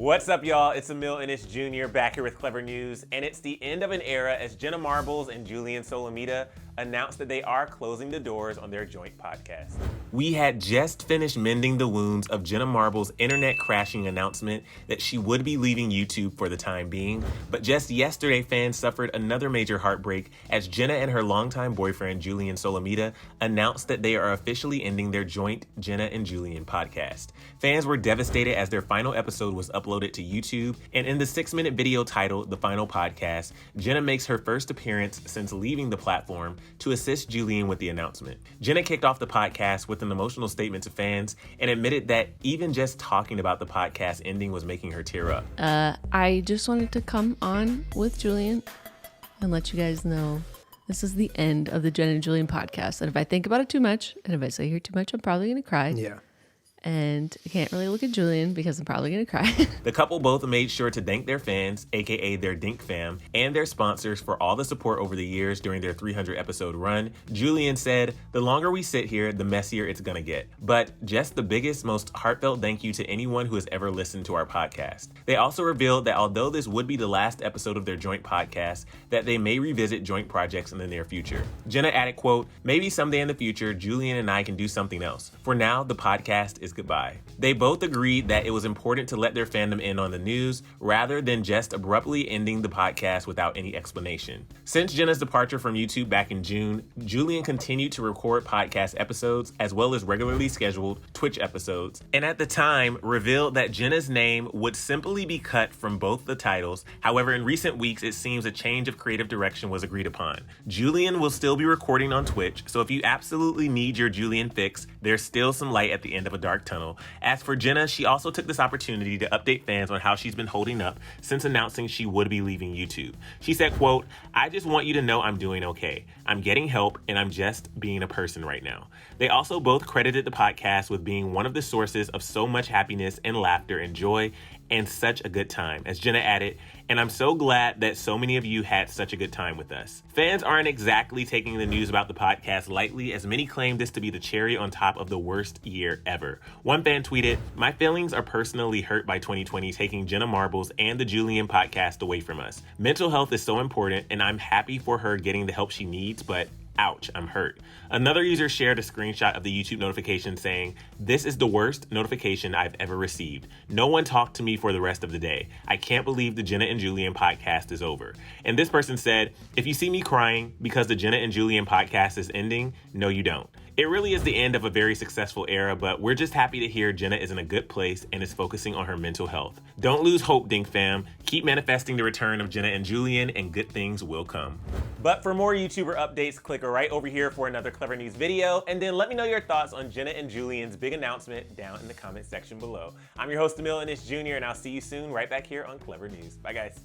What's up, y'all? It's Emile Ennis Jr. back here with Clevver News, and it's the end of an era as Jenna Marbles and Julien Solomita announced that they are closing the doors on their joint podcast. We had just finished mending the wounds of Jenna Marbles' internet crashing announcement that she would be leaving YouTube for the time being, but just yesterday fans suffered another major heartbreak as Jenna and her longtime boyfriend Julien Solomita announced that they are officially ending their joint Jenna and Julien podcast. Fans were devastated as their final episode was uploaded to YouTube, and in the 6-minute video titled The Final Podcast, Jenna makes her first appearance since leaving the platform to assist Julien with the announcement. Jenna kicked off the podcast with an emotional statement to fans and admitted that even just talking about the podcast ending was making her tear up. I just wanted to come on with Julien and let you guys know this is the end of the Jenna and Julien podcast. And if I think about it too much, and if I say here too much, I'm probably going to cry. Yeah. And I can't really look at Julien because I'm probably going to cry. The couple both made sure to thank their fans, aka their Dink fam, and their sponsors for all the support over the years during their 300 episode run. Julien said, "The longer we sit here, the messier it's gonna get. But just the biggest, most heartfelt thank you to anyone who has ever listened to our podcast." They also revealed that although this would be the last episode of their joint podcast, that they may revisit joint projects in the near future. Jenna added, quote, "Maybe someday in the future, Julien and I can do something else. For now, the podcast is goodbye." They both agreed that it was important to let their fandom in on the news rather than just abruptly ending the podcast without any explanation. Since Jenna's departure from YouTube back in June, Julien continued to record podcast episodes as well as regularly scheduled Twitch episodes, and at the time revealed that Jenna's name would simply be cut from both the titles. However, in recent weeks, it seems a change of creative direction was agreed upon. Julien will still be recording on Twitch, so if you absolutely need your Julien fix, there's still some light at the end of a dark tunnel. As for Jenna, she also took this opportunity to update fans on how she's been holding up since announcing she would be leaving YouTube. She said, quote, "I just want you to know I'm doing okay. I'm getting help and I'm just being a person right now." They also both credited the podcast with being one of the sources of so much happiness and laughter and joy and such a good time. As Jenna added, "And I'm so glad that so many of you had such a good time with us." Fans aren't exactly taking the news about the podcast lightly, as many claim this to be the cherry on top of the worst year ever. One fan tweeted, "My feelings are personally hurt by 2020 taking Jenna Marbles and the Julien podcast away from us. Mental health is so important and I'm happy for her getting the help she needs, but ouch, I'm hurt." Another user shared a screenshot of the YouTube notification saying, "This is the worst notification I've ever received. No one talked to me for the rest of the day. I can't believe the Jenna and Julien podcast is over." And this person said, "If you see me crying because the Jenna and Julien podcast is ending, no you don't. It really is the end of a very successful era, but we're just happy to hear Jenna is in a good place and is focusing on her mental health. Don't lose hope, Dink fam. Keep manifesting the return of Jenna and Julien and good things will come." But for more YouTuber updates, click right over here for another Clevver News video, and then let me know your thoughts on Jenna and Julien's big announcement down in the comment section below. I'm your host, Emile Ennis Jr., and I'll see you soon right back here on Clevver News. Bye, guys.